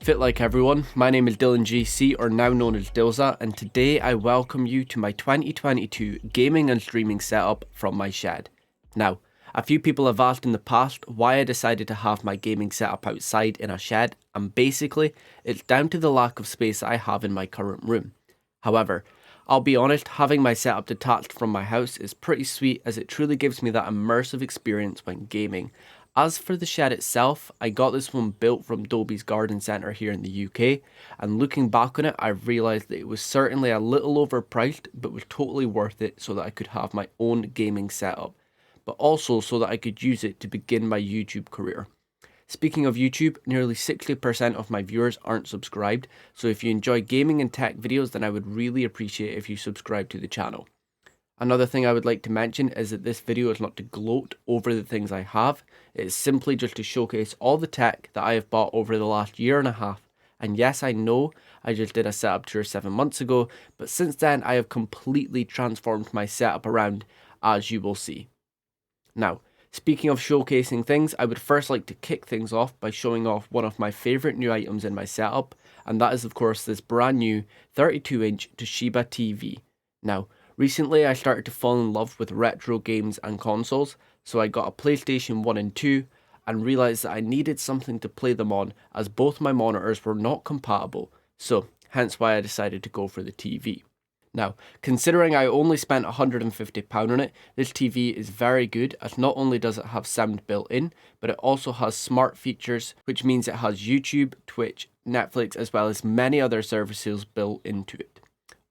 Fit like everyone, my name is Dylan GC, or now known as Dilza, and today I welcome you to my 2022 gaming and streaming setup from my shed. Now, a few people have asked in the past why I decided to have my gaming setup outside in a shed, and basically, it's down to the lack of space I have in my current room. However, I'll be honest, having my setup detached from my house is pretty sweet as it truly gives me that immersive experience when gaming. As for the shed itself, I got this one built from Dobie's Garden Centre here in the UK, and looking back on it, I've realised that it was certainly a little overpriced, but was totally worth it so that I could have my own gaming setup, but also so that I could use it to begin my YouTube career. Speaking of YouTube, nearly 60% of my viewers aren't subscribed, so if you enjoy gaming and tech videos, then I would really appreciate if you subscribe to the channel. Another thing I would like to mention is that this video is not to gloat over the things I have, it is simply just to showcase all the tech that I have bought over the last year and a half. And yes, I know I just did a setup tour 7 months ago, but since then I have completely transformed my setup around, as you will see. Now, speaking of showcasing things, I would first like to kick things off by showing off one of my favourite new items in my setup, and that is of course this brand new 32-inch Toshiba TV. Now, recently I started to fall in love with retro games and consoles, so I got a PlayStation 1 and 2 and realised that I needed something to play them on as both my monitors were not compatible, so hence why I decided to go for the TV. Now, considering I only spent £150 on it, this TV is very good as not only does it have sound built in, but it also has smart features, which means it has YouTube, Twitch, Netflix, as well as many other services built into it.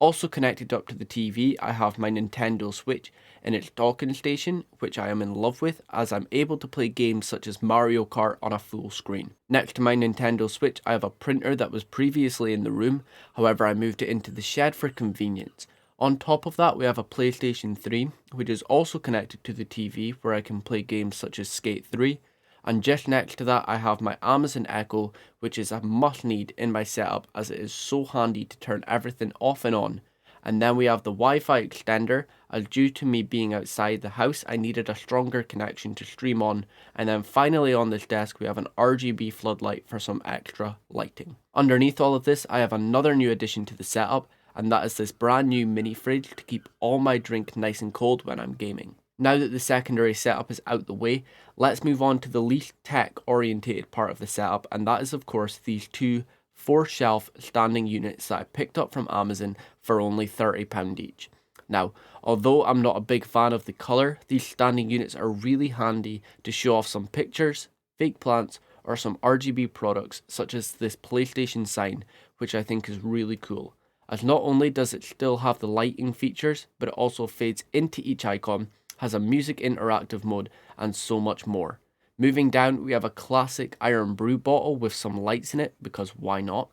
Also connected up to the TV, I have my Nintendo Switch in its docking station, which I am in love with as I'm able to play games such as Mario Kart on a full screen. Next to my Nintendo Switch, I have a printer that was previously in the room, however I moved it into the shed for convenience. On top of that, we have a PlayStation 3, which is also connected to the TV where I can play games such as Skate 3. And just next to that I have my Amazon Echo, which is a must need in my setup as it is so handy to turn everything off and on. And then we have the Wi-Fi extender, as due to me being outside the house I needed a stronger connection to stream on. And then finally on this desk we have an RGB floodlight for some extra lighting. Underneath all of this I have another new addition to the setup, and that is this brand new mini fridge to keep all my drink nice and cold when I'm gaming. Now that the secondary setup is out the way, let's move on to the least tech orientated part of the setup, and that is of course these two 4-shelf standing units that I picked up from Amazon for only £30 each. Now, although I'm not a big fan of the colour, these standing units are really handy to show off some pictures, fake plants, or some RGB products such as this PlayStation sign, which I think is really cool, as not only does it still have the lighting features, but it also fades into each icon, has a music interactive mode, and so much more. Moving down, we have a classic iron brew bottle with some lights in it, because why not?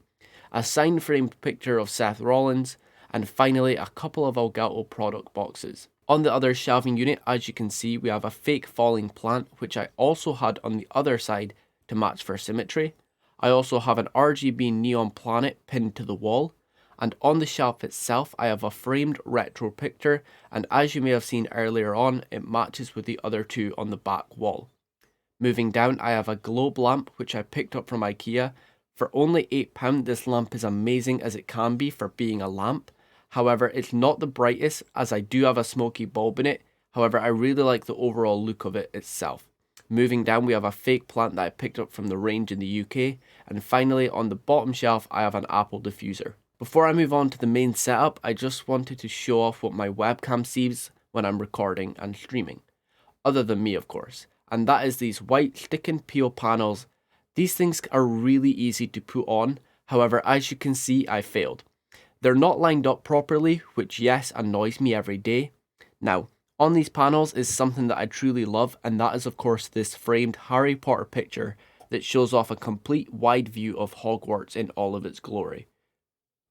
A signed framed picture of Seth Rollins, and finally a couple of Elgato product boxes. On the other shelving unit, as you can see, we have a fake falling plant, which I also had on the other side to match for symmetry. I also have an RGB neon planet pinned to the wall. And on the shelf itself, I have a framed retro picture, and as you may have seen earlier on, it matches with the other two on the back wall. Moving down, I have a globe lamp, which I picked up from IKEA. For only £8, this lamp is amazing as it can be for being a lamp. However, it's not the brightest, as I do have a smoky bulb in it. However, I really like the overall look of it itself. Moving down, we have a fake plant that I picked up from the range in the UK. And finally, on the bottom shelf, I have an Apple diffuser. Before I move on to the main setup, I just wanted to show off what my webcam sees when I'm recording and streaming. Other than me, of course. And that is these white stick and peel panels. These things are really easy to put on. However, as you can see, I failed. They're not lined up properly, which yes, annoys me every day. Now, on these panels is something that I truly love, and that is of course this framed Harry Potter picture that shows off a complete wide view of Hogwarts in all of its glory.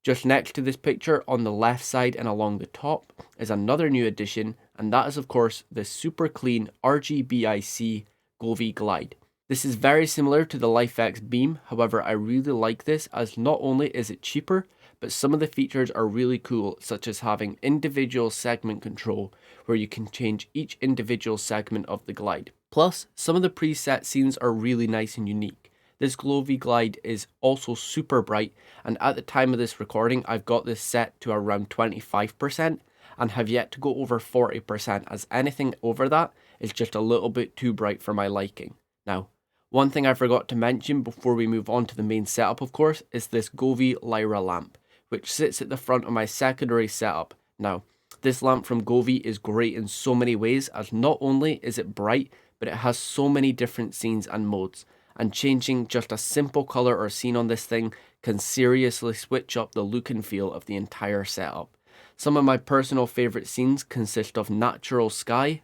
Just next to this picture on the left side and along the top is another new addition, and that is of course the super clean RGBIC Govi Glide. This is very similar to the LifeX Beam, however I really like this as not only is it cheaper, but some of the features are really cool, such as having individual segment control where you can change each individual segment of the glide. Plus, some of the preset scenes are really nice and unique. This Govi glide is also super bright, and at the time of this recording I've got this set to around 25% and have yet to go over 40%, as anything over that is just a little bit too bright for my liking. Now, one thing I forgot to mention before we move on to the main setup, of course, is this Govi Lyra lamp, which sits at the front of my secondary setup. Now, this lamp from Govi is great in so many ways, as not only is it bright, but it has so many different scenes and modes, and changing just a simple color or scene on this thing can seriously switch up the look and feel of the entire setup. Some of my personal favorite scenes consist of natural sky,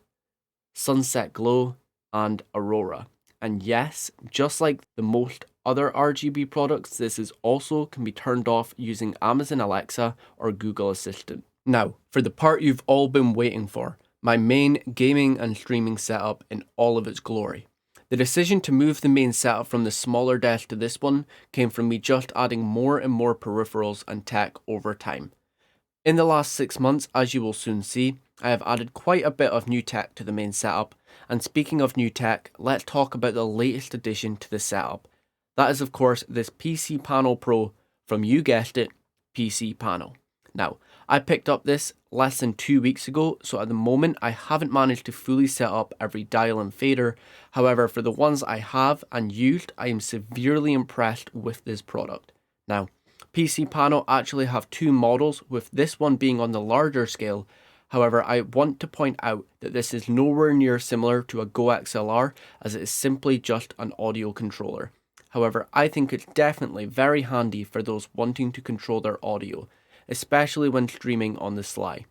sunset glow, and aurora. And yes, just like the most other RGB products, this is also can be turned off using Amazon Alexa or Google Assistant. Now, for the part you've all been waiting for, my main gaming and streaming setup in all of its glory. The decision to move the main setup from the smaller desk to this one came from me just adding more and more peripherals and tech over time. In the last 6 months, as you will soon see, I have added quite a bit of new tech to the main setup, and speaking of new tech, let's talk about the latest addition to the setup. That is of course this PC Panel Pro from, you guessed it, PC Panel. Now, I picked up this less than 2 weeks ago, so at the moment I haven't managed to fully set up every dial and fader. However, for the ones I have and used, I am severely impressed with this product. Now, PC Panel actually have two models, with this one being on the larger scale. However, I want to point out that this is nowhere near similar to a Go XLR, as it is simply just an audio controller. However, I think it's definitely very handy for those wanting to control their audio, especially when streaming on the sly.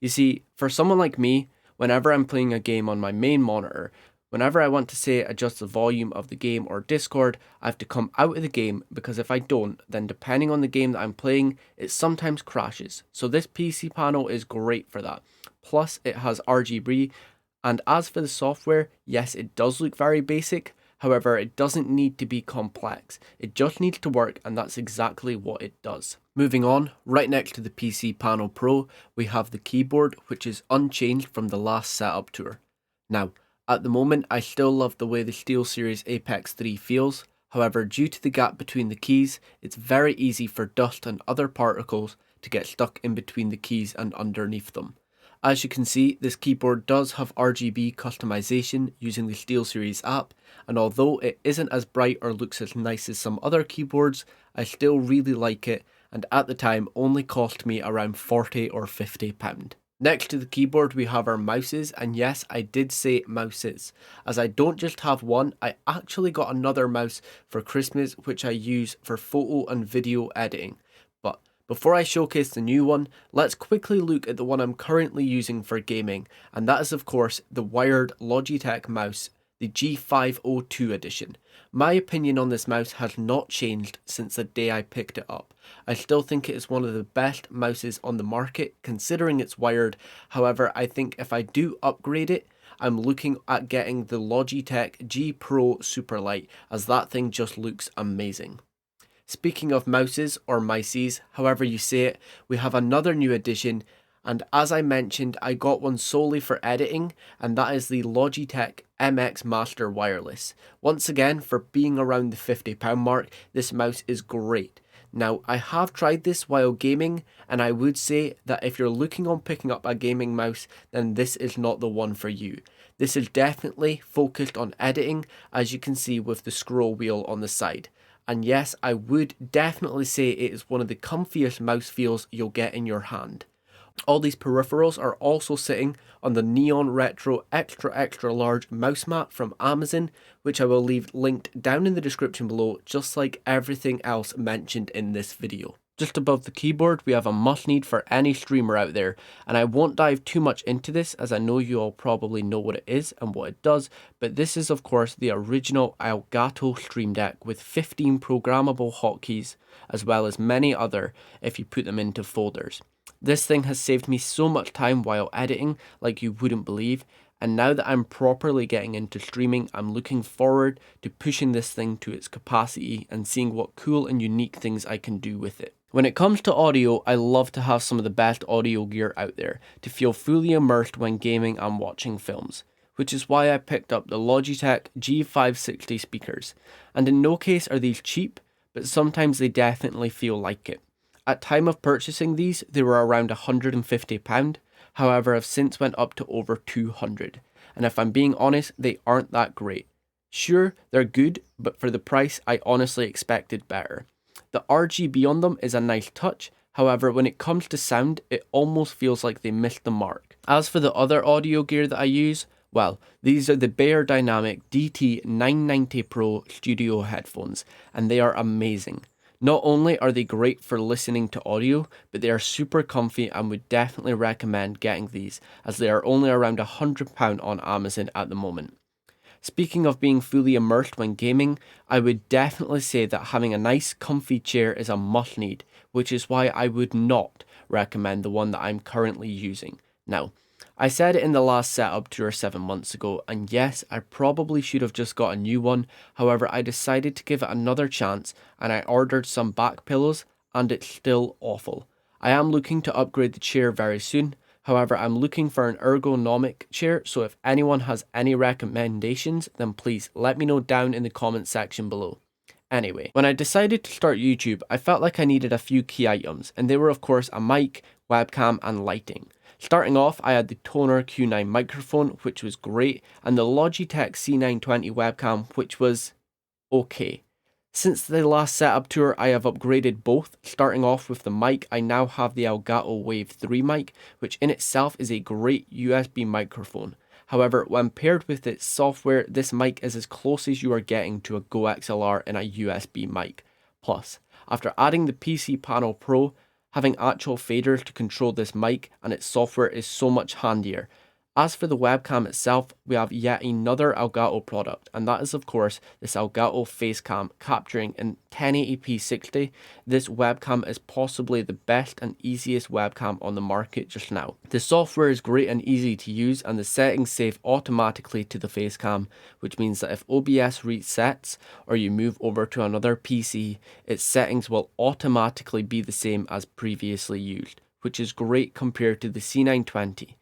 You see, for someone like me, whenever I'm playing a game on my main monitor, whenever I want to say adjust the volume of the game or Discord, I have to come out of the game, because if I don't, then depending on the game that I'm playing, it sometimes crashes. So this PC panel is great for that. Plus it has RGB, and as for the software, yes, it does look very basic. However, it doesn't need to be complex. It just needs to work, and that's exactly what it does. Moving on, right next to the PC Panel Pro, we have the keyboard, which is unchanged from the last setup tour. Now, at the moment, I still love the way the SteelSeries Apex 3 feels. However, due to the gap between the keys, it's very easy for dust and other particles to get stuck in between the keys and underneath them. As you can see, this keyboard does have RGB customization using the SteelSeries app, and although it isn't as bright or looks as nice as some other keyboards, I still really like it, and at the time only cost me around £40 or £50. Next to the keyboard we have our mouses, and yes, I did say mouses, as I don't just have one, I actually got another mouse for Christmas which I use for photo and video editing. But before I showcase the new one, let's quickly look at the one I'm currently using for gaming, and that is of course the wired Logitech mouse, the G502 edition. My opinion on this mouse has not changed since the day I picked it up. I still think it is one of the best mouses on the market considering it's wired. However, I think if I do upgrade it, I'm looking at getting the Logitech G Pro Superlight, as that thing just looks amazing. Speaking of mouses, or mices, however you say it, we have another new addition, and as I mentioned, I got one solely for editing, and that is the Logitech MX Master Wireless. Once again, for being around the £50 mark, this mouse is great. Now, I have tried this while gaming, and I would say that if you're looking on picking up a gaming mouse, then this is not the one for you. This is definitely focused on editing, as you can see with the scroll wheel on the side. And yes, I would definitely say it is one of the comfiest mouse feels you'll get in your hand. All these peripherals are also sitting on the Neon Retro extra large mouse mat from Amazon, which I will leave linked down in the description below, just like everything else mentioned in this video. Just above the keyboard we have a must need for any streamer out there, and I won't dive too much into this as I know you all probably know what it is and what it does, but this is of course the original Elgato Stream Deck with 15 programmable hotkeys, as well as many other if you put them into folders. This thing has saved me so much time while editing like you wouldn't believe, and now that I'm properly getting into streaming, I'm looking forward to pushing this thing to its capacity and seeing what cool and unique things I can do with it. When it comes to audio, I love to have some of the best audio gear out there to feel fully immersed when gaming and watching films. which is why I picked up the Logitech G560 speakers. And in no case are these cheap, but sometimes they definitely feel like it. At time of purchasing these, they were around £150, however have since went up to over £200. And if I'm being honest, they aren't that great. Sure, they're good, but for the price, I honestly expected better. The RGB on them is a nice touch, however, when it comes to sound, it almost feels like they missed the mark. As for the other audio gear that I use, well, these are the Beyerdynamic DT990 Pro studio headphones, and they are amazing. Not only are they great for listening to audio, but they are super comfy and would definitely recommend getting these, as they are only around £100 on Amazon at the moment. Speaking of being fully immersed when gaming, I would definitely say that having a nice comfy chair is a must need, which is why I would not recommend the one that I'm currently using. Now, I said it in the last setup tour 7 months ago, and yes, I probably should have just got a new one, however I decided to give it another chance and I ordered some back pillows and it's still awful. I am looking to upgrade the chair very soon. However, I'm looking for an ergonomic chair, so if anyone has any recommendations, then please let me know down in the comment section below. Anyway, when I decided to start YouTube, I felt like I needed a few key items, and they were of course a mic, webcam and lighting. Starting off, I had the Toner Q9 microphone, which was great, and the Logitech C920 webcam, which was okay. Since the last setup tour, I have upgraded both. Starting off with the mic, I now have the Elgato Wave 3 mic, which in itself is a great USB microphone. However, when paired with its software, this mic is as close as you are getting to a Go XLR in a USB mic. Plus, after adding the PC Panel Pro, having actual faders to control this mic and its software is so much handier. As for the webcam itself, we have yet another Elgato product, and that is of course this Elgato Facecam capturing in 1080p 60. This webcam is possibly the best and easiest webcam on the market just now. The software is great and easy to use, and the settings save automatically to the Facecam, which means that if OBS resets or you move over to another PC, its settings will automatically be the same as previously used, which is great compared to the C920.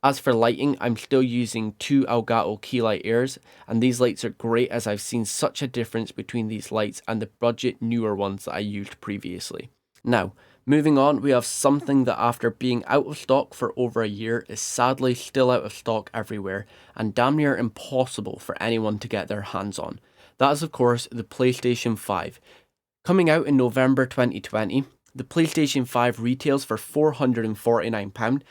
As for lighting, I'm still using two Elgato Keylight Airs, and these lights are great as I've seen such a difference between these lights and the budget newer ones that I used previously. Now, moving on, we have something that after being out of stock for over a year is sadly still out of stock everywhere and damn near impossible for anyone to get their hands on. That is of course the PlayStation 5. Coming out in November 2020, the PlayStation 5 retails for £449.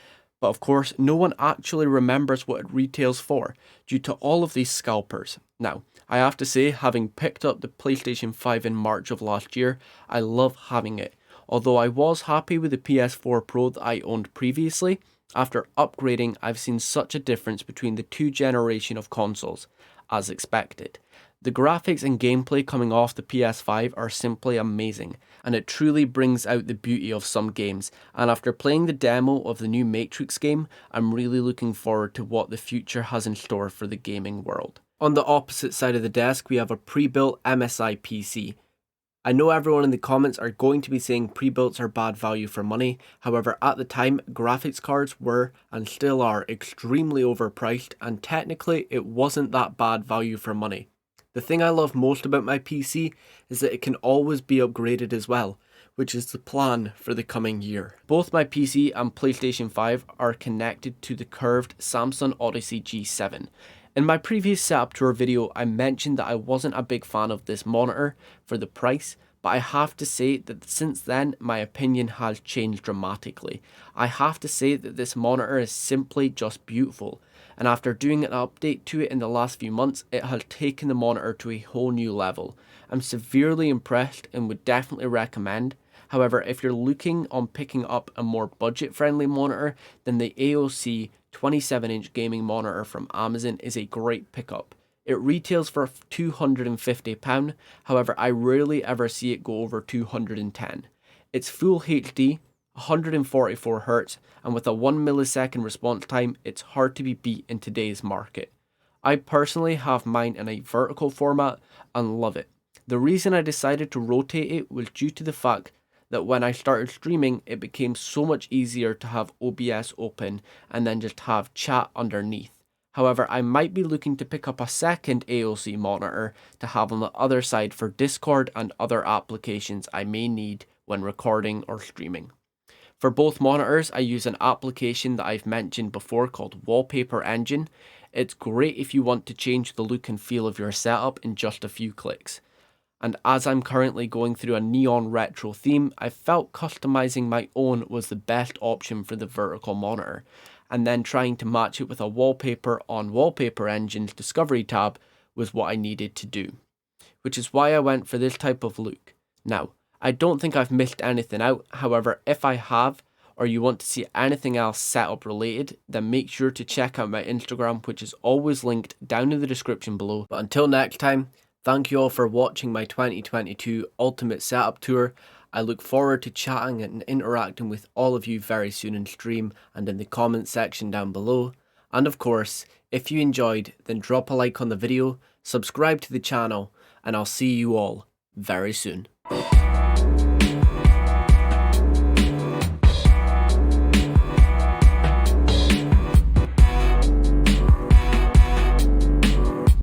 But of course, no one actually remembers what it retails for, due to all of these scalpers. Now, I have to say, having picked up the PlayStation 5 in March of last year, I love having it. Although I was happy with the PS4 Pro that I owned previously, after upgrading I've seen such a difference between the two generations of consoles, as expected. The graphics and gameplay coming off the PS5 are simply amazing, and it truly brings out the beauty of some games, and after playing the demo of the new Matrix game, I'm really looking forward to what the future has in store for the gaming world. On the opposite side of the desk, we have a pre-built MSI PC. I know everyone in the comments are going to be saying pre-builts are bad value for money, however at the time, graphics cards were, and still are, extremely overpriced, and technically it wasn't that bad value for money. The thing I love most about my PC is that it can always be upgraded as well, which is the plan for the coming year. Both my PC and PlayStation 5 are connected to the curved Samsung Odyssey G7. In my previous setup tour video, I mentioned that I wasn't a big fan of this monitor for the price, but I have to say that since then my opinion has changed dramatically. I have to say that this monitor is simply just beautiful, and after doing an update to it in the last few months, it has taken the monitor to a whole new level. I'm severely impressed and would definitely recommend. However, if you're looking on picking up a more budget friendly monitor, then the AOC 27-inch gaming monitor from Amazon is a great pickup. It retails for £250, however I rarely ever see it go over £210. It's full HD, 144Hz, and with a 1 millisecond response time, it's hard to be beat in today's market. I personally have mine in a vertical format and love it. The reason I decided to rotate it was due to the fact that when I started streaming, it became so much easier to have OBS open and then just have chat underneath. However, I might be looking to pick up a second AOC monitor to have on the other side for Discord and other applications I may need when recording or streaming. For both monitors, I use an application that I've mentioned before called Wallpaper Engine. It's great if you want to change the look and feel of your setup in just a few clicks. And as I'm currently going through a neon retro theme, I felt customizing my own was the best option for the vertical monitor, and then trying to match it with a wallpaper on Wallpaper Engine's Discovery tab was what I needed to do, which is why I went for this type of look. Now, I don't think I've missed anything out. However, if I have, or you want to see anything else setup related, then make sure to check out my Instagram, which is always linked down in the description below. But until next time, thank you all for watching my 2022 Ultimate Setup Tour. I look forward to chatting and interacting with all of you very soon in stream and in the comments section down below. And of course, if you enjoyed, then drop a like on the video, subscribe to the channel, and I'll see you all very soon.